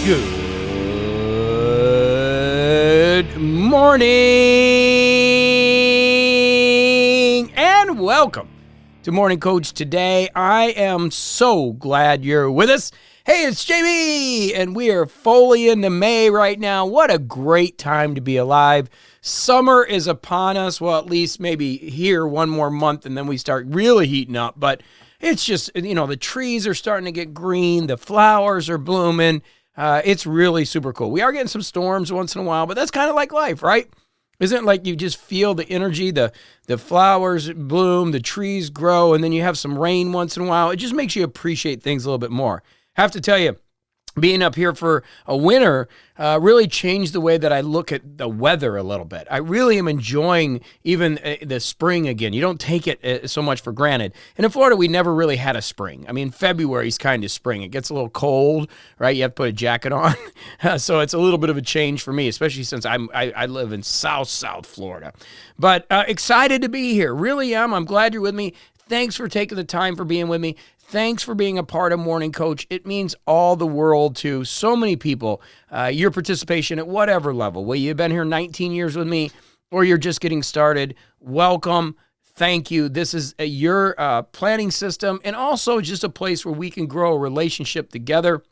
Good morning and welcome to Morning Coach. Today, I am so glad you're with us. Hey, it's JB, and we are fully into May right now. What a great time to be alive. Summer is upon us. Well, at least maybe here one more month, and then we start really heating up. But it's just, the trees are starting to get green. The flowers are blooming. It's really super cool. We are getting some storms once in a while, but that's kind of like life, right? Isn't it like you just feel the energy, the flowers bloom, the trees grow, and then you have some rain once in a while? It just makes you appreciate things a little bit more. I have to tell you, being up here for a winter really changed the way that I look at the weather a little bit. I really am enjoying even the spring again. You don't take it so much for granted. And in Florida, we never really had a spring. I mean, February's kind of spring. It gets a little cold, right? You have to put a jacket on. So it's a little bit of a change for me, especially since I live in South Florida. But excited to be here. Really am. I'm glad you're with me. Thanks for taking the time for being with me. Thanks for being a part of Morning Coach. It means all the world to so many people. Your participation at whatever level, whether you've been here 19 years with me or you're just getting started, welcome. Thank you. This is your planning system and also just a place where we can grow a relationship together.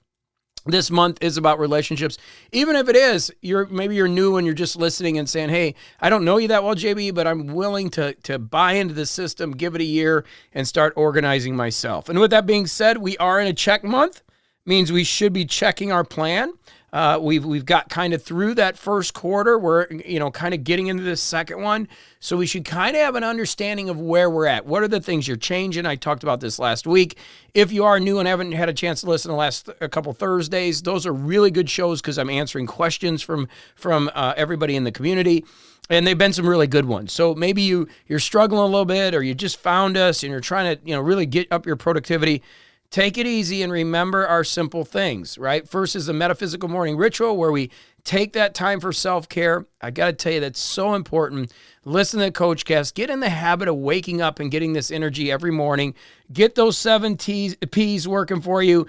This month is about relationships. Even if it is, maybe you're new and you're just listening and saying, hey, I don't know you that well, JB, but I'm willing to buy into the system, give it a year, and start organizing myself. And with that being said, we are in a check month. Means we should be checking our plan. We've got kind of through that first quarter. We're kind of getting into the second one. So we should kind of have an understanding of where we're at. What are the things you're changing? I talked about this last week. If you are new and haven't had a chance to listen the last a couple Thursdays, those are really good shows because I'm answering questions from everybody in the community. And they've been some really good ones. So maybe you're struggling a little bit or you just found us and you're trying to really get up your productivity. Take it easy and remember our simple things, right? First is the metaphysical morning ritual where we take that time for self-care. I got to tell you, that's so important. Listen to the CoachCast. Get in the habit of waking up and getting this energy every morning. Get those 7 P's working for you,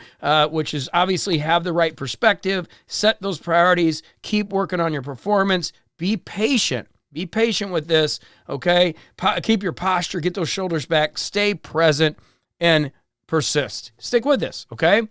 which is obviously have the right perspective, set those priorities, keep working on your performance, be patient. Be patient with this, okay? Keep your posture, get those shoulders back, stay present, and persist. Stick with this, okay?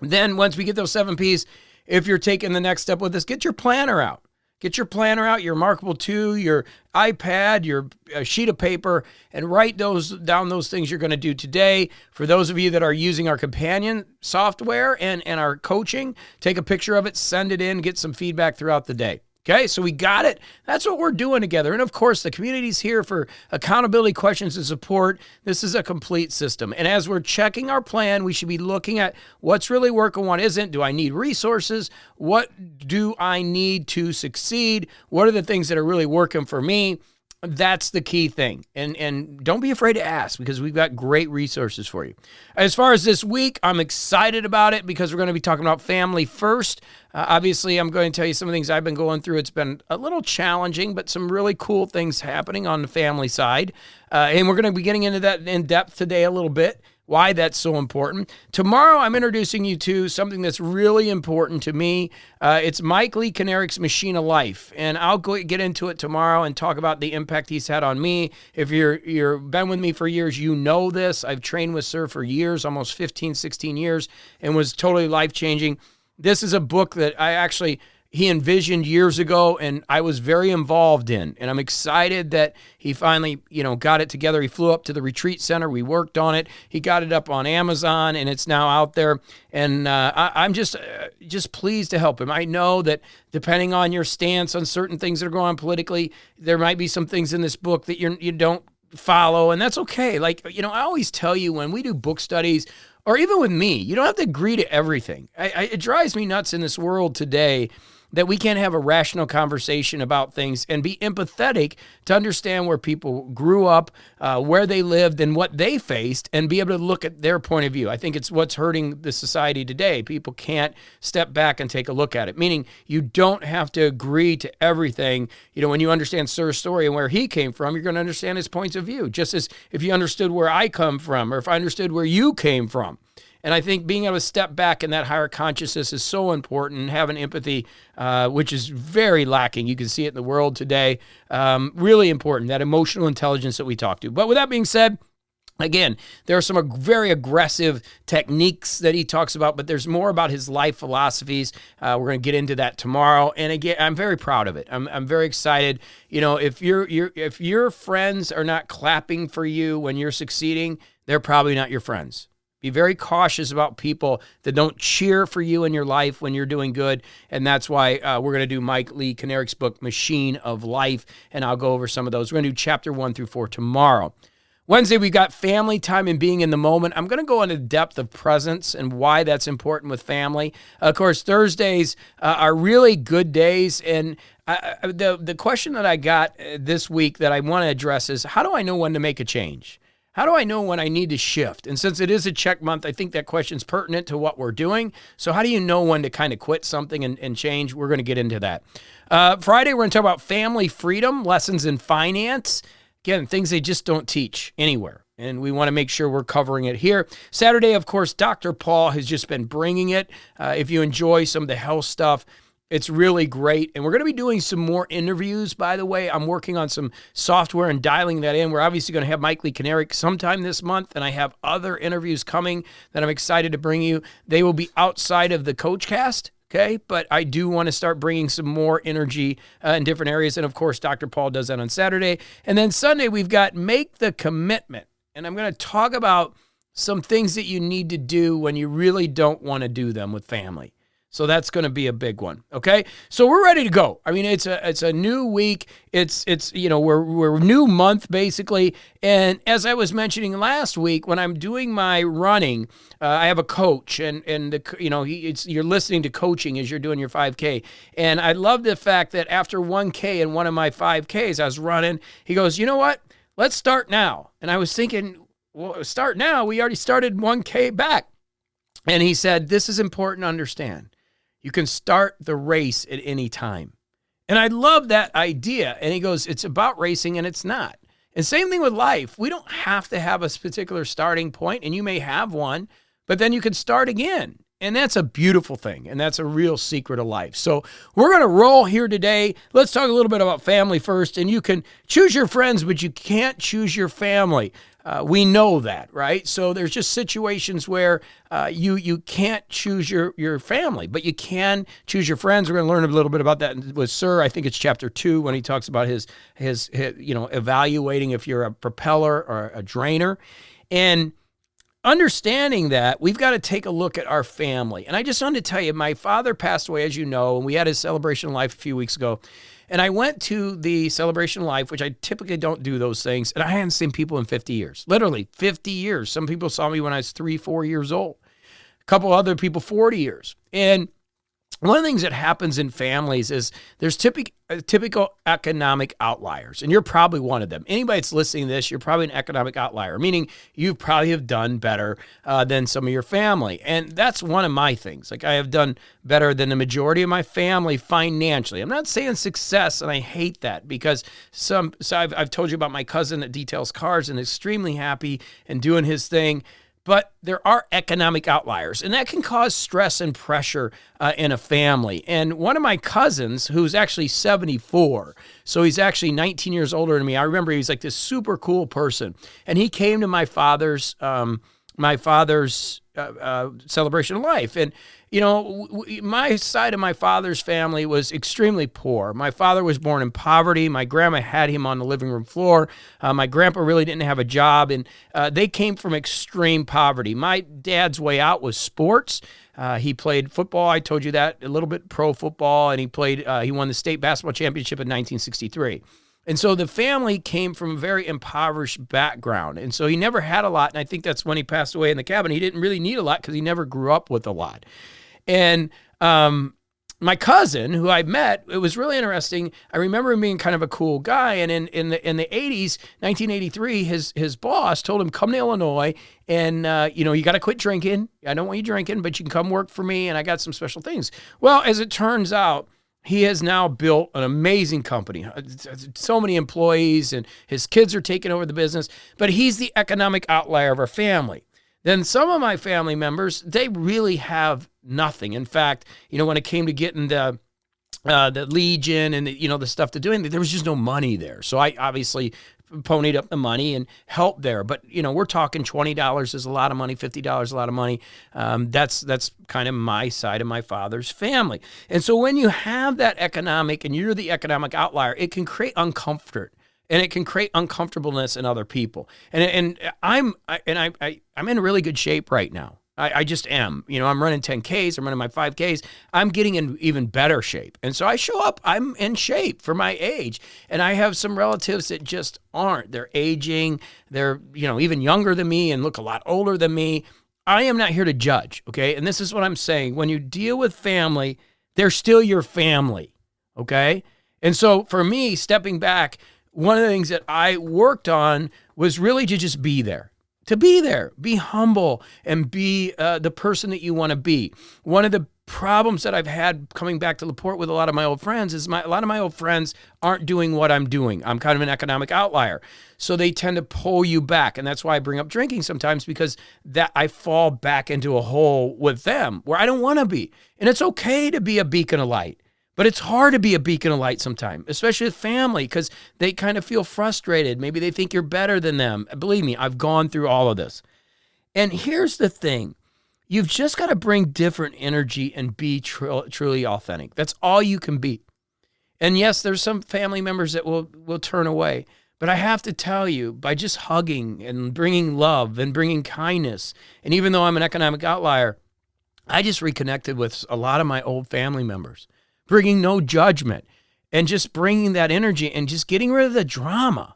Then once we get those 7 P's, if you're taking the next step with this, get your planner out. Get your planner out, your Remarkable 2, your iPad, your sheet of paper, and write down those things you're going to do today. For those of you that are using our companion software and our coaching, take a picture of it, send it in, get some feedback throughout the day. Okay, so we got it. That's what we're doing together. And of course, the community's here for accountability, questions, and support. This is a complete system. And as we're checking our plan, we should be looking at what's really working, what isn't. Do I need resources? What do I need to succeed? What are the things that are really working for me? That's the key thing. And don't be afraid to ask because we've got great resources for you. As far as this week, I'm excited about it because we're going to be talking about family first. Obviously, I'm going to tell you some of the things I've been going through. It's been a little challenging, but some really cool things happening on the family side. And we're going to be getting into that in depth today a little bit. Why that's so important. Tomorrow, I'm introducing you to something that's really important to me. It's Mike Lee Kanarek's Machine of Life, and I'll get into it tomorrow and talk about the impact he's had on me. If you've been with me for years, you know this. I've trained with Sir for years, almost 15, 16 years, and was totally life-changing. This is a book that he envisioned years ago, and I was very involved in. And I'm excited that he finally, got it together. He flew up to the retreat center. We worked on it. He got it up on Amazon, and it's now out there. And I'm just pleased to help him. I know that depending on your stance on certain things that are going on politically, there might be some things in this book that you don't follow, and that's okay. I always tell you when we do book studies, or even with me, you don't have to agree to everything. It drives me nuts in this world today that we can't have a rational conversation about things and be empathetic to understand where people grew up, where they lived, and what they faced, and be able to look at their point of view. I think it's what's hurting the society today. People can't step back and take a look at it, meaning you don't have to agree to everything. When you understand Sir's story and where he came from, you're going to understand his points of view, just as if you understood where I come from or if I understood where you came from. And I think being able to step back in that higher consciousness is so important, and having empathy, which is very lacking. You can see it in the world today. Really important, that emotional intelligence that we talk to. But with that being said, again, there are some very aggressive techniques that he talks about, but there's more about his life philosophies. We're going to get into that tomorrow. And again, I'm very proud of it. I'm very excited. You know, if your friends are not clapping for you when you're succeeding, they're probably not your friends. Be very cautious about people that don't cheer for you in your life when you're doing good. And that's why we're going to do Mike Lee Kanarek's book, Machine of Life, and I'll go over some of those. We're going to do chapter 1 through 4 tomorrow. Wednesday, we got family time and being in the moment. I'm going to go into depth of presence and why that's important with family. Of course, Thursdays are really good days. And the question that I got this week that I want to address is, how do I know when to make a change? How do I know when I need to shift? And since it is a check month, I think that question's pertinent to what we're doing. So how do you know when to kind of quit something and change? We're going to get into that. Friday, we're going to talk about family freedom, lessons in finance. Again, things they just don't teach anywhere, and we want to make sure we're covering it here. Saturday, of course, Dr. Paul has just been bringing it. If you enjoy some of the health stuff, it's really great. And we're going to be doing some more interviews, by the way. I'm working on some software and dialing that in. We're obviously going to have Mike Lee Kanarek sometime this month, and I have other interviews coming that I'm excited to bring you. They will be outside of the CoachCast. Okay, but I do want to start bringing some more energy in different areas. And of course, Dr. Paul does that on Saturday. And then Sunday, we've got Make the Commitment. And I'm going to talk about some things that you need to do when you really don't want to do them with family. So that's going to be a big one. Okay, so we're ready to go. I mean, it's a new week. It's we're new month basically. And as I was mentioning last week, when I'm doing my running, I have a coach, and you're listening to coaching as you're doing your 5K. And I love the fact that after 1K in one of my 5Ks, I was running. He goes, you know what? Let's start now. And I was thinking, well, start now. We already started 1K back. And he said, this is important to understand. You can start the race at any time. And I love that idea. And he goes, it's about racing, and it's not. And same thing with life. We don't have to have a particular starting point, and you may have one, but then you can start again. And that's a beautiful thing, and that's a real secret of life. So we're going to roll here today. Let's talk a little bit about family first. And you can choose your friends, but you can't choose your family. We know that, right? So there's just situations where you can't choose your family, but you can choose your friends. We're going to learn a little bit about that with Sir. I think it's chapter 2 when he talks about his evaluating if you're a propeller or a drainer. And understanding that, we've got to take a look at our family. And I just wanted to tell you, my father passed away, as you know, and we had his celebration of life a few weeks ago. And I went to the celebration of life, which I typically don't do those things. And I hadn't seen people in 50 years, literally 50 years. Some people saw me when I was 3-4 years old. A couple other people, 40 years. And one of the things that happens in families is there's typical economic outliers, and you're probably one of them. Anybody that's listening to this, you're probably an economic outlier, meaning you probably have done better than some of your family. And that's one of my things. Like, I have done better than the majority of my family financially. I'm not saying success, and I hate that because I've told you about my cousin that details cars and is extremely happy and doing his thing. But there are economic outliers, and that can cause stress and pressure in a family. And one of my cousins, who's actually 74, so he's actually 19 years older than me. I remember he was like this super cool person, and he came to my father's celebration of life. And, you know, my side of my father's family was extremely poor. My father was born in poverty. My grandma had him on the living room floor. My grandpa really didn't have a job, and they came from extreme poverty. My dad's way out was sports. He played football. I told you that, a little bit pro football, and he won the state basketball championship in 1963. And so the family came from a very impoverished background. And so he never had a lot. And I think that's when he passed away in the cabin. He didn't really need a lot because he never grew up with a lot. And my cousin, who I met, it was really interesting. I remember him being kind of a cool guy. And in the 80s, 1983, his boss told him, come to Illinois and, you got to quit drinking. I don't want you drinking, but you can come work for me. And I got some special things. Well, as it turns out, he has now built an amazing company, so many employees, and his kids are taking over the business, but he's the economic outlier of our family. then some of my family members, they really have nothing. In fact, when it came to getting the Legion and the stuff to doing, there was just no money there. So I obviously ponied up the money and helped there. But, we're talking $20 is a lot of money, $50 is a lot of money. That's kind of my side of my father's family. And so when you have that economic and you're the economic outlier, it can create uncomfort. And it can create uncomfortableness in other people. And I'm in really good shape right now. I just am. I'm running 10Ks. I'm running my 5Ks. I'm getting in even better shape. And so I show up. I'm in shape for my age. And I have some relatives that just aren't. They're aging. They're, even younger than me and look a lot older than me. I am not here to judge, okay? And this is what I'm saying. When you deal with family, they're still your family, okay? And so for me, stepping back, one of the things that I worked on was really to just be there. To be there, be humble, and be the person that you want to be. One of the problems that I've had coming back to LaPorte with a lot of my old friends is a lot of my old friends aren't doing what I'm doing. I'm kind of an economic outlier. So they tend to pull you back. And that's why I bring up drinking sometimes, because that I fall back into a hole with them where I don't want to be. And it's okay to be a beacon of light. But it's hard to be a beacon of light sometimes, especially with family, because they kind of feel frustrated. Maybe they think you're better than them. Believe me, I've gone through all of this. And here's the thing. You've just got to bring different energy and be truly authentic. That's all you can be. And yes, there's some family members that will turn away. But I have to tell you, by just hugging and bringing love and bringing kindness, and even though I'm an economic outlier, I just reconnected with a lot of my old family members. Bringing no judgment and just bringing that energy and just getting rid of the drama,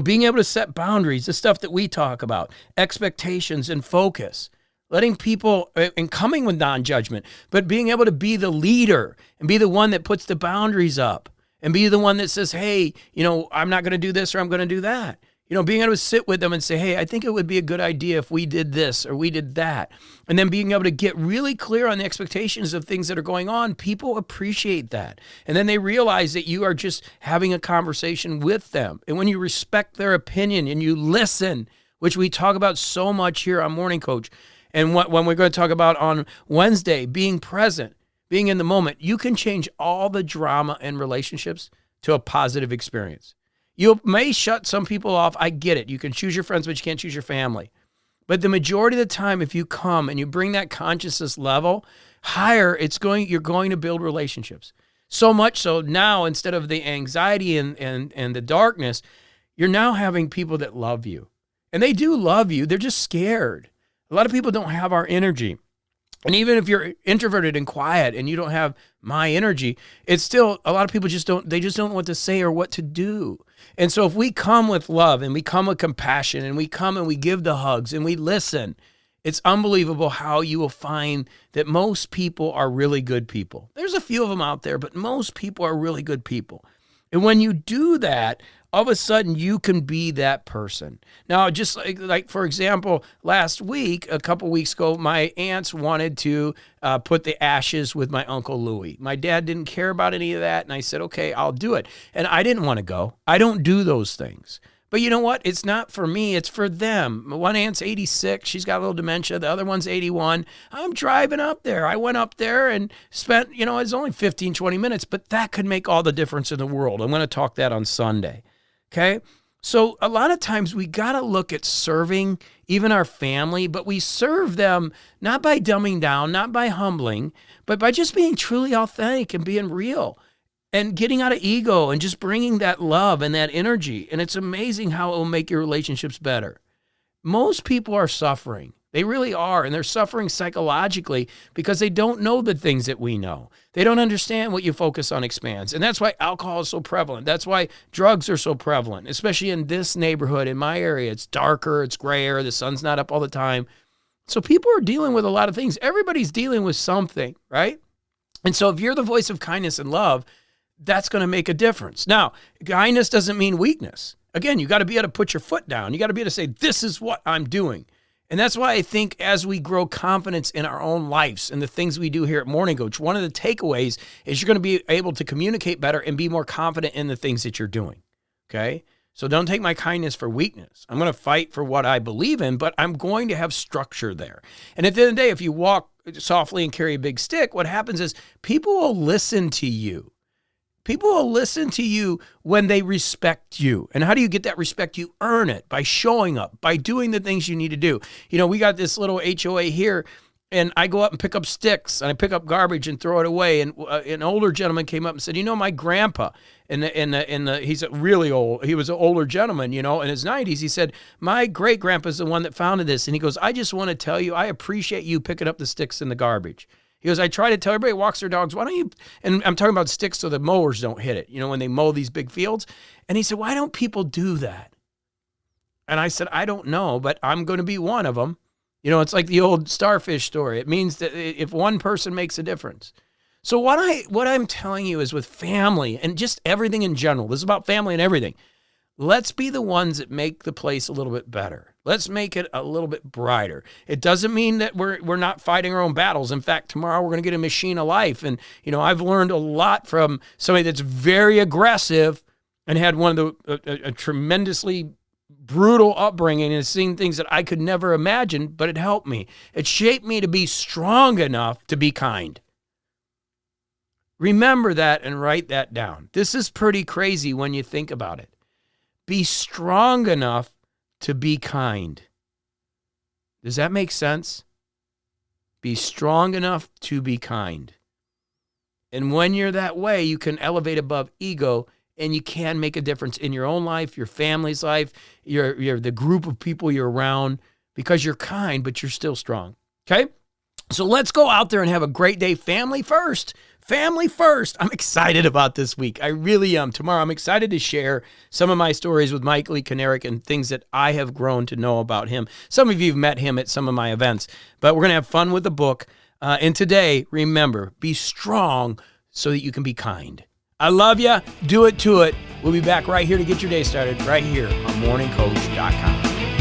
being able to set boundaries, the stuff that we talk about, expectations and focus, letting people and coming with non-judgment, but being able to be the leader and be the one that puts the boundaries up and be the one that says, hey, I'm not going to do this or I'm going to do that. Being able to sit with them and say, hey, I think it would be a good idea if we did this or we did that. And then being able to get really clear on the expectations of things that are going on. People appreciate that. And then they realize that you are just having a conversation with them. And when you respect their opinion and you listen, which we talk about so much here on Morning Coach, and when we're going to talk about on Wednesday, being present, being in the moment, you can change all the drama in relationships to a positive experience. You may shut some people off. I get it. You can choose your friends, but you can't choose your family. But the majority of the time, if you come and you bring that consciousness level higher, you're going to build relationships. So much so now, instead of the anxiety and the darkness, you're now having people that love you. And they do love you. They're just scared. A lot of people don't have our energy. And even if you're introverted and quiet and you don't have my energy, it's still, a lot of people just don't know what to say or what to do. And so if we come with love and we come with compassion and we come and we give the hugs and we listen, it's unbelievable how you will find that most people are really good people. There's a few of them out there, but most people are really good people. And when you do that, all of a sudden you can be that person. Now, just like for example, last week, a couple weeks ago, my aunts wanted to put the ashes with my Uncle Louie. My dad didn't care about any of that, and I said, okay, I'll do it. And I didn't want to go. I don't do those things. But you know what? It's not for me. It's for them. One aunt's 86. She's got a little dementia. The other one's 81. I'm driving up there. I went up there and spent, it's only 15, 20 minutes, but that could make all the difference in the world. I'm going to talk that on Sunday. Okay? So a lot of times we got to look at serving even our family, but we serve them not by dumbing down, not by humbling, but by just being truly authentic and being real. And getting out of ego and just bringing that love and that energy. And it's amazing how it will make your relationships better. Most people are suffering. They really are. And they're suffering psychologically because they don't know the things that we know. They don't understand what you focus on expands. And that's why alcohol is so prevalent. That's why drugs are so prevalent, especially in this neighborhood, in my area. It's darker, it's grayer, the sun's not up all the time. So people are dealing with a lot of things. Everybody's dealing with something, right? And so if you're the voice of kindness and love, that's going to make a difference. Now, kindness doesn't mean weakness. Again, you got to be able to put your foot down. You got to be able to say, this is what I'm doing. And that's why I think as we grow confidence in our own lives and the things we do here at Morning Coach, one of the takeaways is you're going to be able to communicate better and be more confident in the things that you're doing. Okay? So don't take my kindness for weakness. I'm going to fight for what I believe in, but I'm going to have structure there. And at the end of the day, if you walk softly and carry a big stick, what happens is people will listen to you. People will listen to you when they respect you. And how do you get that respect? You earn it by showing up, by doing the things you need to do. You know, we got this little HOA here, and I go up and pick up sticks, and I pick up garbage and throw it away. And an older gentleman came up and said, you know, my grandpa, he's really old. He was an older gentleman, you know, in his 90s. He said, my great-grandpa's the one that founded this. And he goes, I just want to tell you, I appreciate you picking up the sticks and the garbage. He goes, I try to tell everybody who walks their dogs, why don't you, and I'm talking about sticks so the mowers don't hit it, you know, when they mow these big fields. And he said, why don't people do that? And I said, I don't know, but I'm going to be one of them. You know, it's like the old starfish story. It means that if one person makes a difference. So what I'm telling you is with family and just everything in general, this is about family and everything. Let's be the ones that make the place a little bit better. Let's make it a little bit brighter. It doesn't mean that we're not fighting our own battles. In fact, tomorrow we're going to get a machine of life. And, you know, I've learned a lot from somebody that's very aggressive and had one of a tremendously brutal upbringing and seeing things that I could never imagine, but it helped me. It shaped me to be strong enough to be kind. Remember that and write that down. This is pretty crazy when you think about it. Be strong enough to be kind. Does that make sense? Be strong enough to be kind. And when you're that way, you can elevate above ego, and you can make a difference in your own life, your family's life, your the group of people you're around, because you're kind, but you're still strong. Okay? So let's go out there and have a great day. Family first. Family first. I'm excited about this week. I really am. Tomorrow, I'm excited to share some of my stories with Mike Lee Kanarek and things that I have grown to know about him. Some of you have met him at some of my events, but we're going to have fun with the book. And today, remember, be strong so that you can be kind. I love you. Do it to it. We'll be back right here to get your day started right here on morningcoach.com.